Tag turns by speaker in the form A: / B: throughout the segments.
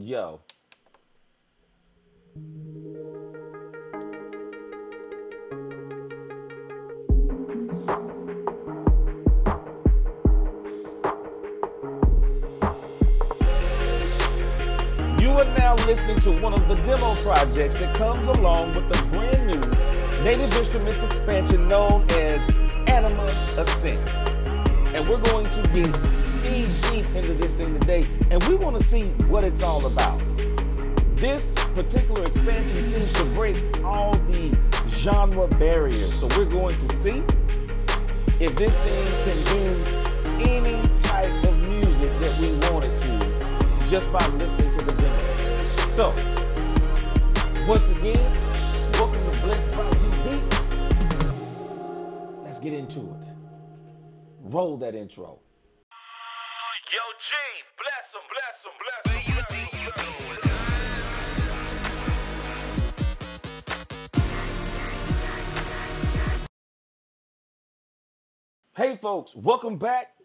A: Yo. You are now listening to one of the demo projects that comes along with the brand new Native Instruments expansion known as Anima Ascent. And we're going to get deep into this thing today, and we want to see what it's all about. This particular expansion seems to break all the genre barriers, so we're going to see if this thing can do any type of music that we want it to just by listening to the demo. So, once again, welcome to Blessed by G Beats. Let's get into it. Roll that intro.
B: Yo, G, bless him, bless him, bless him.
A: Hey folks, welcome back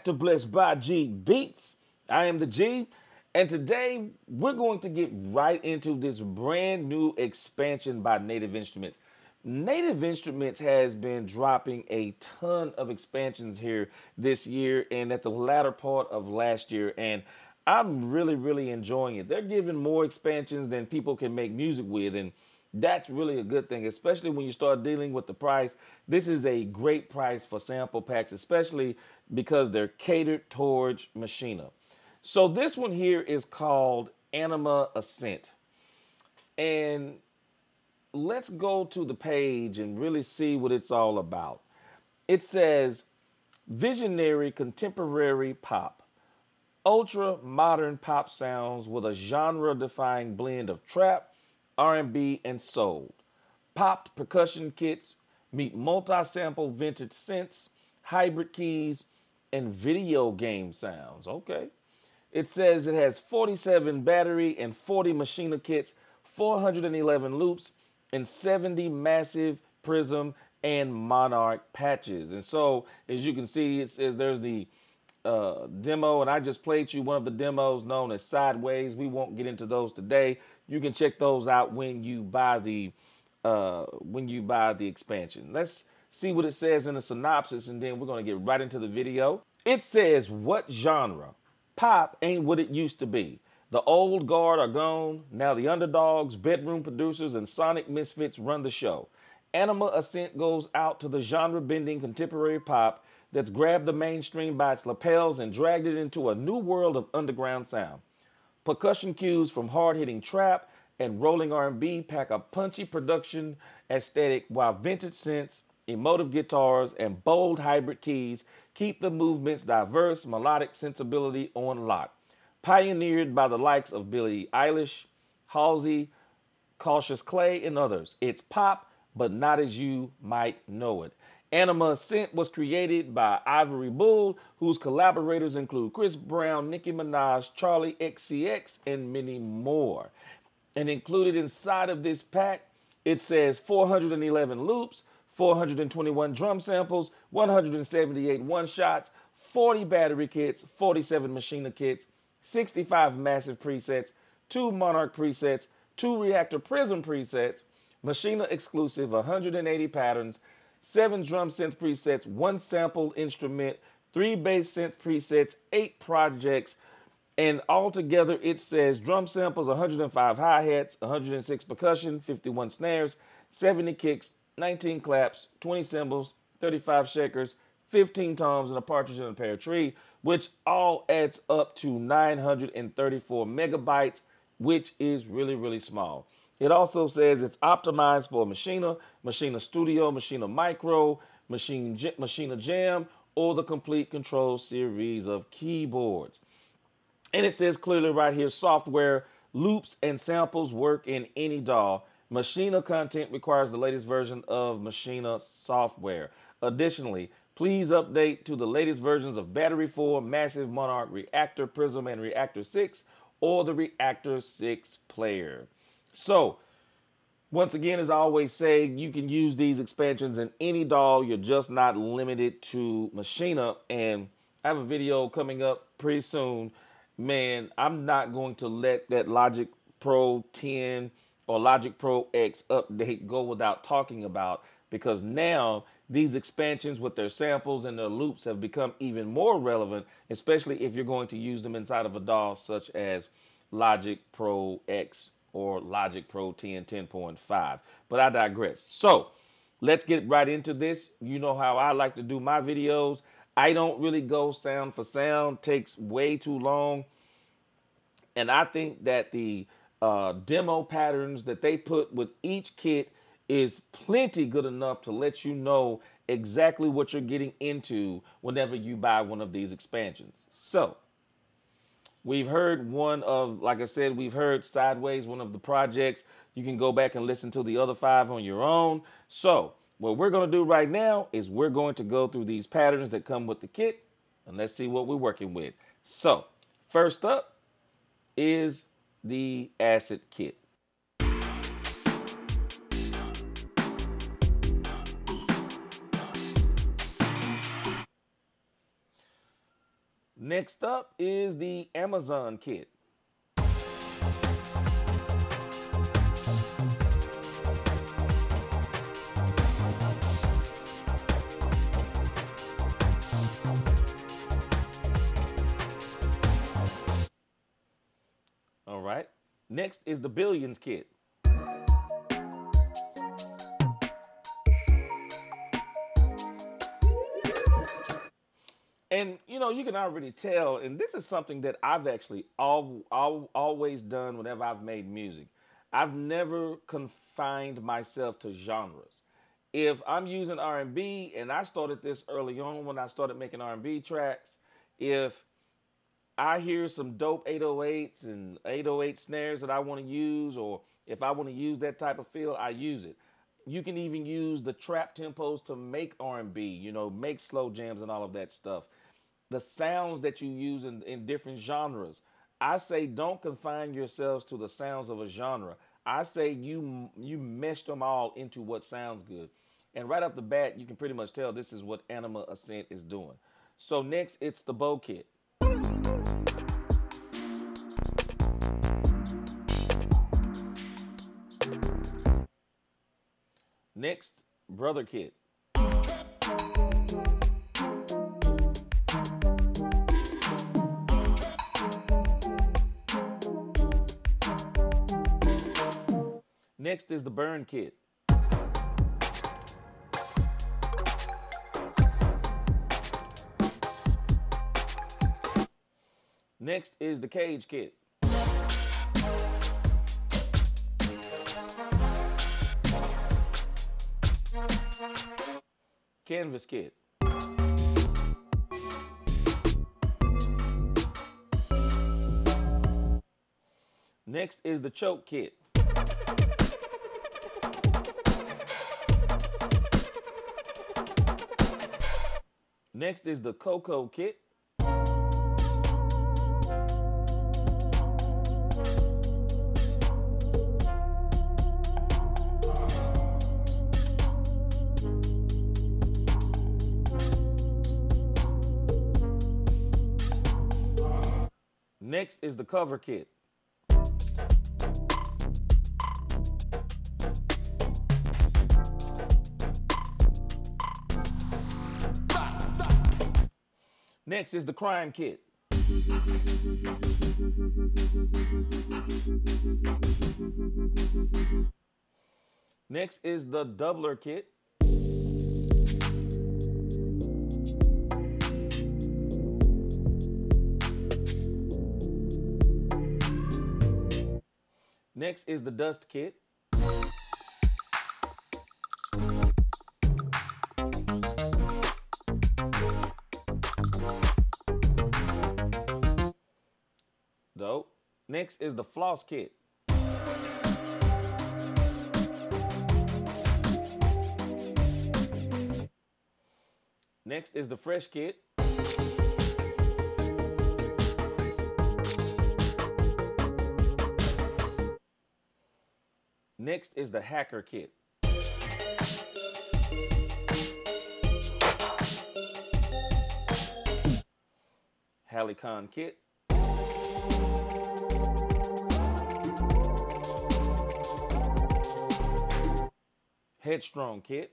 A: to Blessed by G Beats. I am the G, and today we're going to get right into this brand new expansion by Native Instruments. Native Instruments has been dropping a ton of expansions here this year and at the latter part of last year, and I'm really enjoying it. They're giving more expansions than people can make music with, and that's really a good thing, especially when you start dealing with the price. This is a great price for sample packs, especially because they're catered towards Maschine. So this one here is called Anima Ascent. And let's go to the page and really see what it's all about. It says, visionary contemporary pop. Ultra modern pop sounds with a genre-defying blend of trap, R&B, and soul. Popped percussion kits meet multi-sample vintage synths, hybrid keys, and video game sounds. Okay. It says it has 47 battery and 40 Maschine kits, 411 loops, and 70 massive prism and monarch patches. And so, as you can see, it says there's the demo, and I just played you one of the demos known as Sideways. We won't get into those today. You can check those out when you buy the expansion. Let's see what it says in the synopsis, and then we're going to get right into the video. It says, what genre? Pop ain't what it used to be. The old guard are gone. Now the underdogs, bedroom producers, and sonic misfits run the show. Anima Ascent goes out to the genre-bending contemporary pop that's grabbed the mainstream by its lapels and dragged it into a new world of underground sound. Percussion cues from hard-hitting trap and rolling R&B pack a punchy production aesthetic, while vintage synths, emotive guitars, and bold hybrid keys keep the movement's diverse melodic sensibility on lock. Pioneered by the likes of Billie Eilish, Halsey, Cautious Clay, and others. It's pop, but not as you might know it. Anima Ascent was created by Ivory Bull, whose collaborators include Chris Brown, Nicki Minaj, Charlie XCX, and many more. And included inside of this pack, it says 411 loops, 421 drum samples, 178 one-shots, 40 battery kits, 47 Maschine kits, 65 massive presets, 2 Monarch presets, 2 Reactor Prism presets, Maschine exclusive 180 patterns, 7 drum synth presets, 1 sample instrument, 3 bass synth presets, 8 projects, and altogether it says drum samples, 105 hi-hats, 106 percussion, 51 snares, 70 kicks, 19 claps, 20 cymbals, 35 shakers, 15 toms, and a partridge in a pear tree, which all adds up to 934 megabytes, which is really small. It also says it's optimized for Maschine, Maschine Studio, Maschine Micro, Maschine Jam, or the complete control series of keyboards. And it says clearly right here, software, loops, and samples work in any DAW. Maschine content requires the latest version of Maschine software. Additionally, please update to the latest versions of Battery 4, Massive Monarch, Reactor Prism, and Reactor 6, or the Reactor 6 player. So, once again, as I always say, you can use these expansions in any DAW. You're just not limited to Maschine. And I have a video coming up pretty soon. Man, I'm not going to let that Logic Pro 10 or Logic Pro X update go without talking about, because now these expansions with their samples and their loops have become even more relevant, especially if you're going to use them inside of a DAW such as Logic Pro X or Logic Pro 10 10.5. But I digress. So let's get right into this. You know how I like to do my videos. I don't really go sound for sound. Takes way too long. And I think that the demo patterns that they put with each kit is plenty good enough to let you know exactly what you're getting into whenever you buy one of these expansions. So we've heard one of, like I said, we've heard Sideways, one of the projects. You can go back and listen to the other 5 on your own. So what we're going to do right now is we're going to go through these patterns that come with the kit, and let's see what we're working with. So first up is the acid kit. Next up is the Amazon kit. All right. Next is the Billions kit. And, you know, you can already tell, and this is something that I've actually always done whenever I've made music. I've never confined myself to genres. If I'm using R&B, and I started this early on when I started making R&B tracks, if I hear some dope 808s and 808 snares that I want to use, or if I want to use that type of feel, I use it. You can even use the trap tempos to make R&B, you know, make slow jams and all of that stuff. The sounds that you use in different genres. I say don't confine yourselves to the sounds of a genre. I say you mesh them all into what sounds good. And right off the bat, you can pretty much tell this is what Anima Ascent is doing. So next, it's the bow kit. Next, brother kit. Next is the burn kit. Next is the cage kit. Canvas kit. Next is the choke kit. Next is the cocoa kit. Next is the cover kit. Next is the crime kit. Next is the doubler kit. Next is the dust kit. Dope. Next is the floss kit. Next is the fresh kit. Next is the hacker kit. Halicon kit. Headstrong kit.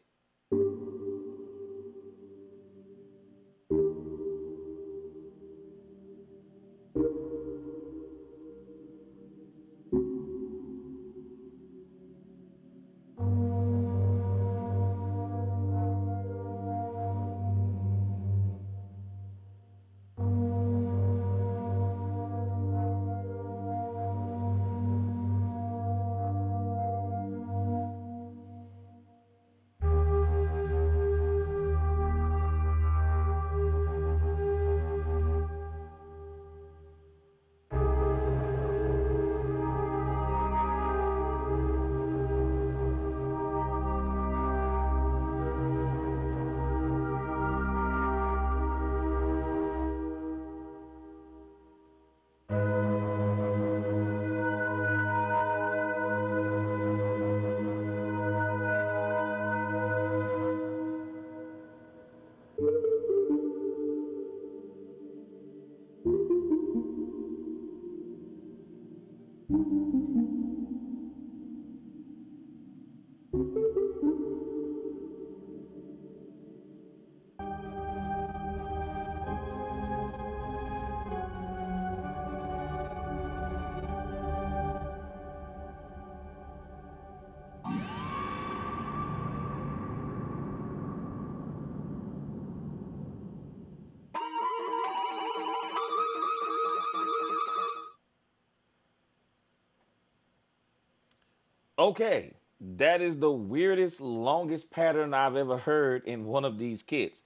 A: Okay, that is the weirdest, longest pattern I've ever heard in one of these kits.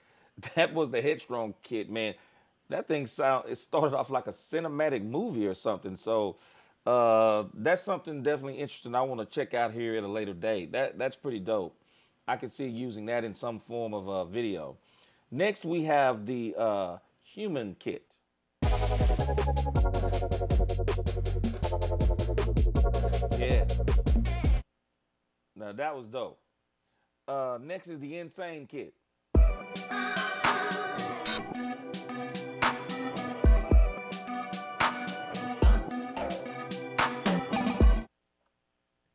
A: That was the Headstrong kit, man. That thing it started off like a cinematic movie or something. So that's something definitely interesting I want to check out here at a later date. That's pretty dope. I could see using that in some form of a video. Next, we have the human kit. Yeah. Now that was dope. Next is the insane kit.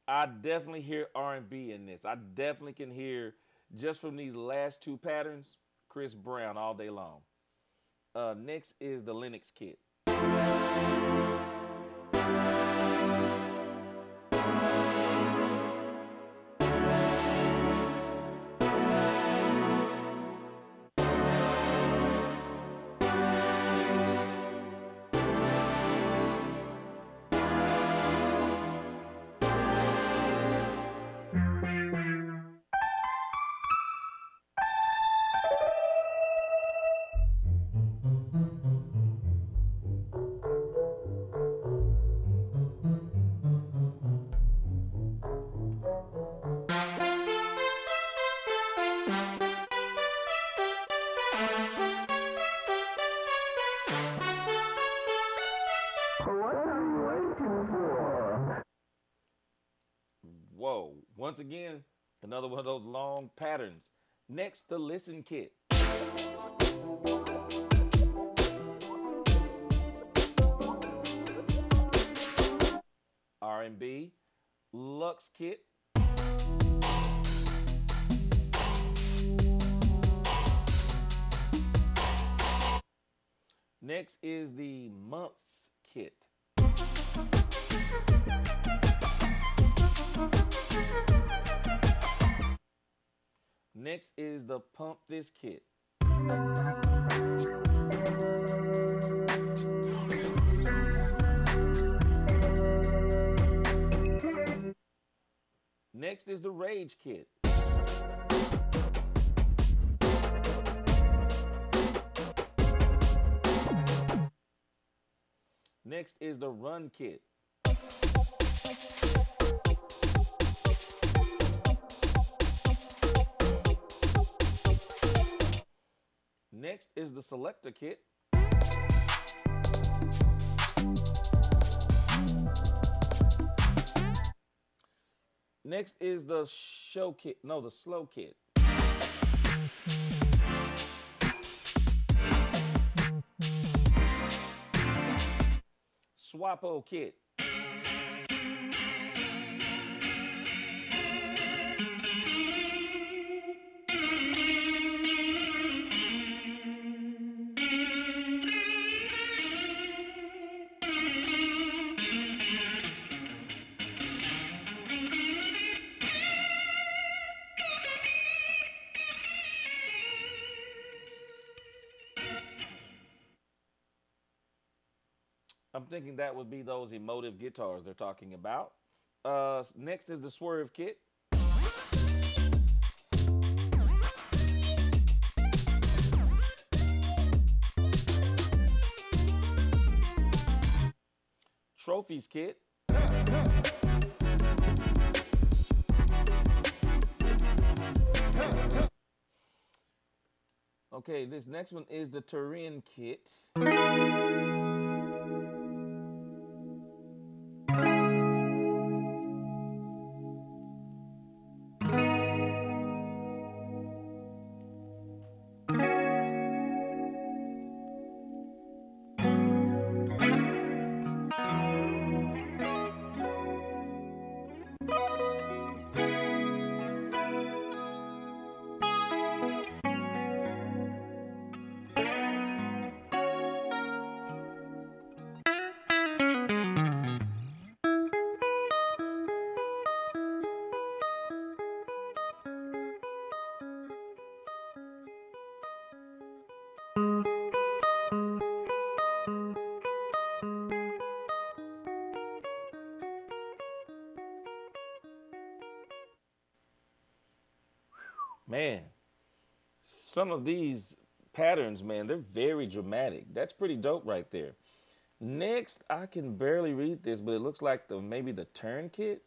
A: I definitely hear R&B in this. I definitely can hear, just from these last two patterns, Chris Brown all day long. Next is the Linux kit. Whoa, once again, another one of those long patterns. Next, the listen kit. RnB Lux kit. Next is the months kit. Next is the Pump This kit. Next is the Rage kit. Next is the Run kit. Next is the Selector kit. Next is the Show kit. No, the Slow kit. Swapo kit. I'm thinking that would be those emotive guitars they're talking about. Next is the Swerve kit. Trophies kit. Okay, this next one is the Turin kit. Man, some of these patterns, man, they're very dramatic. That's pretty dope right there. Next, I can barely read this, but it looks like maybe the turn kit.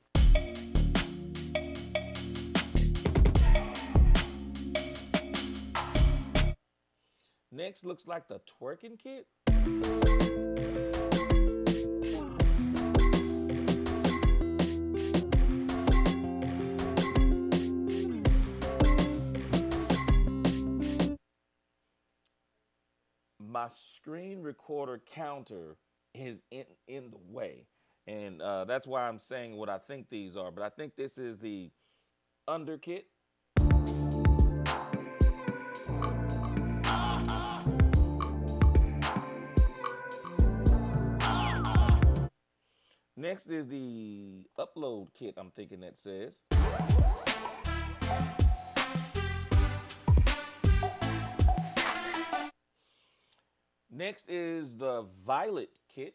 A: Next looks like the twerking kit. My screen recorder counter is in the way, and that's why I'm saying what I think these are, but I think this is the under kit. Next is the upload kit, I'm thinking that says. Next is the violet kit.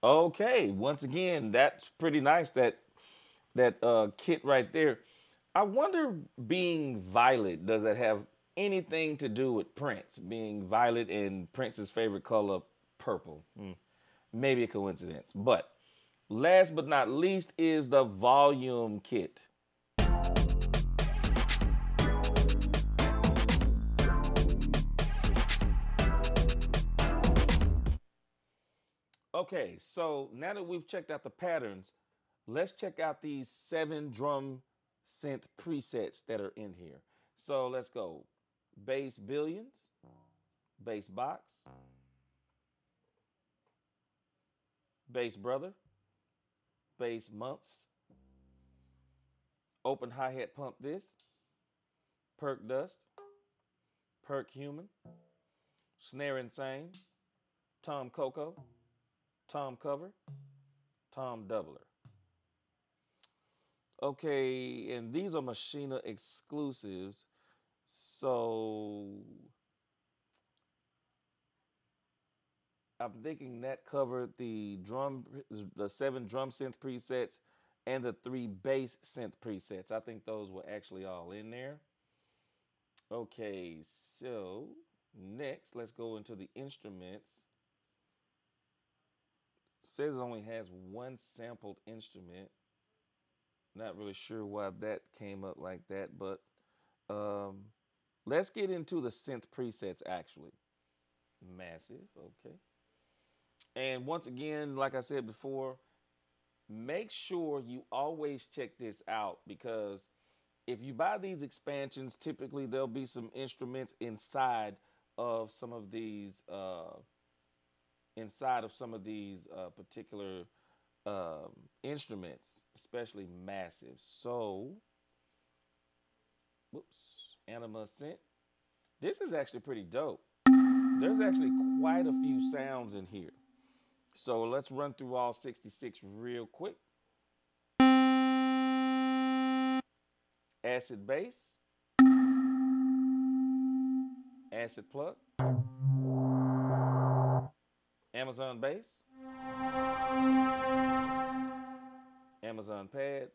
A: Okay, once again, that's pretty nice, that kit right there. I wonder, being violet, does that have anything to do with Prince? Being violet and Prince's favorite color, purple. Maybe a coincidence. But last but not least is the volume kit. Okay, so now that we've checked out the patterns, let's check out these 7 drum synth presets that are in here. So let's go. Bass billions, bass box, bass brother, bass months, open hi-hat pump this, perk dust, perk human, snare insane, tom coco, tom cover, tom doubler. Okay, and these are Maschine exclusives. So I'm thinking that covered the 7 drum synth presets and the 3 bass synth presets. I think those were actually all in there. Okay, so next, let's go into the instruments. Says it only has one sampled instrument. Not really sure why that came up like that, but let's get into the synth presets actually. Massive, okay. And once again, like I said before, make sure you always check this out, because if you buy these expansions, typically there'll be some instruments inside of some of these particular instruments, especially massive. So, whoops, Anima Ascent. This is actually pretty dope. There's actually quite a few sounds in here. So let's run through all 66 real quick. Acid bass, acid plug, Amazon bass, Amazon pad,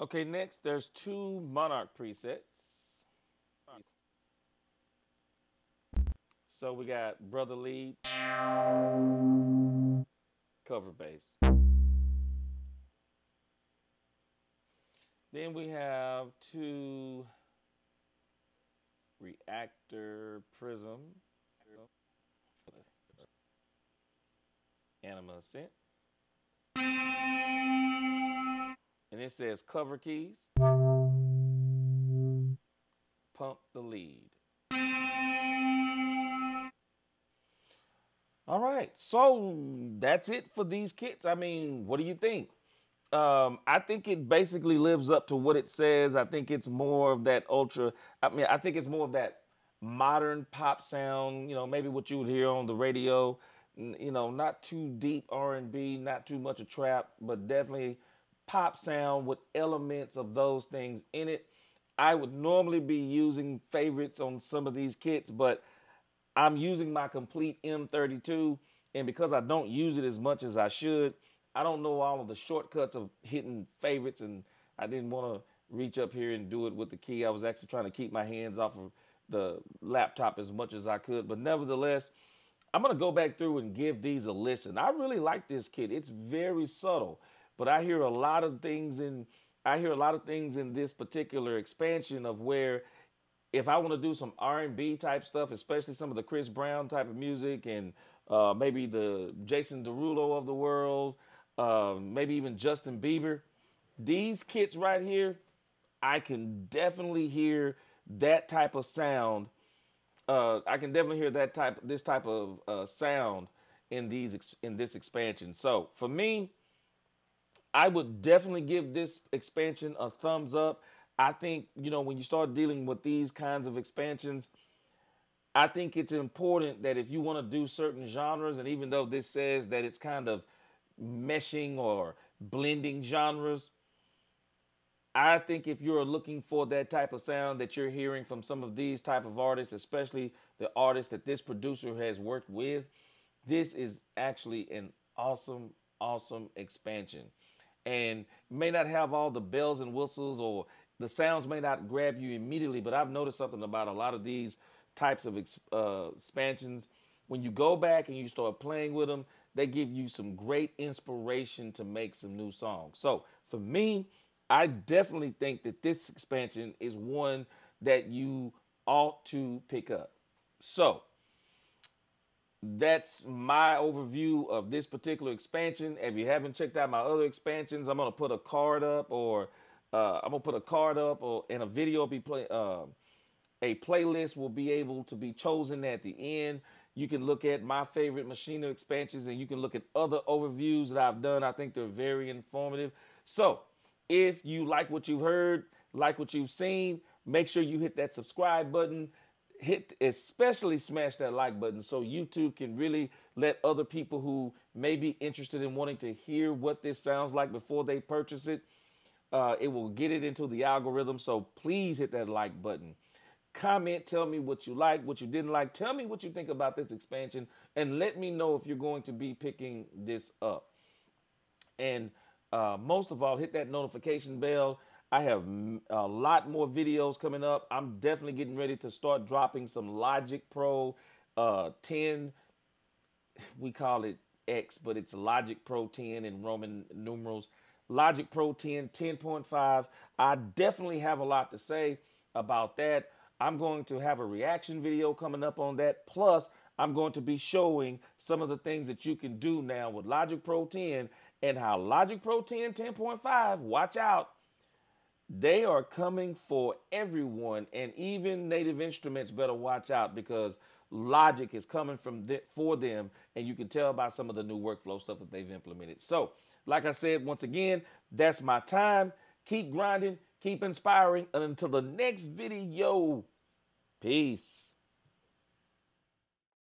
A: Okay, next there's two Monarch presets. So we got Brother Lead, cover bass. Then we have two Reactor Prism, Anima Ascent. And it says cover keys, pump the lead. All right, so that's it for these kits. I mean, what do you think? I think it basically lives up to what it says. I think it's more of that I think it's more of that modern pop sound, maybe what you would hear on the radio, not too deep R&B, not too much of trap, but definitely pop sound with elements of those things in it. I would normally be using favorites on some of these kits, but I'm using my complete M32, and because I don't use it as much as I should, I don't know all of the shortcuts of hitting favorites, and I didn't want to reach up here and do it with the key. I was actually trying to keep my hands off of the laptop as much as I could, but nevertheless, I'm going to go back through and give these a listen. I really like this kit. It's very subtle, but I hear a lot of things in this particular expansion of where if I want to do some R&B type stuff, especially some of the Chris Brown type of music and maybe the Jason Derulo of the world, maybe even Justin Bieber, these kits right here, I can definitely hear that type of sound. I can definitely hear this type of sound in this expansion. So for me, I would definitely give this expansion a thumbs up. I think, when you start dealing with these kinds of expansions, I think it's important that if you want to do certain genres, and even though this says that it's kind of meshing or blending genres, I think if you're looking for that type of sound that you're hearing from some of these type of artists, especially the artists that this producer has worked with, this is actually an awesome, awesome expansion. And may not have all the bells and whistles, or the sounds may not grab you immediately, but I've noticed something about a lot of these types of expansions. When you go back and you start playing with them, they give you some great inspiration to make some new songs. So for me, I definitely think that this expansion is one that you ought to pick up. So that's my overview of this particular expansion. If you haven't checked out my other expansions, I'm going to put a card up, or and a video will be a playlist will be able to be chosen at the end. You can look at my favorite Maschine expansions, and you can look at other overviews that I've done. I think they're very informative. So if you like what you've heard, like what you've seen, make sure you hit that subscribe button. Especially smash that like button so YouTube can really let other people who may be interested in wanting to hear what this sounds like before they purchase it. It will get it into the algorithm. So please hit that like button. Comment, tell me what you like, what you didn't like. Tell me what you think about this expansion, and let me know if you're going to be picking this up. And most of all, hit that notification bell. I have a lot more videos coming up. I'm definitely getting ready to start dropping some Logic Pro 10. We call it X, but it's Logic Pro 10 in Roman numerals. Logic Pro 10, 10.5. I definitely have a lot to say about that. I'm going to have a reaction video coming up on that. Plus, I'm going to be showing some of the things that you can do now with Logic Pro 10 and how Logic Pro 10, 10.5, watch out, they are coming for everyone, and even Native Instruments better watch out, because Logic is coming for them, and you can tell by some of the new workflow stuff that they've implemented. So, like I said, once again, that's my time. Keep grinding, keep inspiring, and until the next video, peace.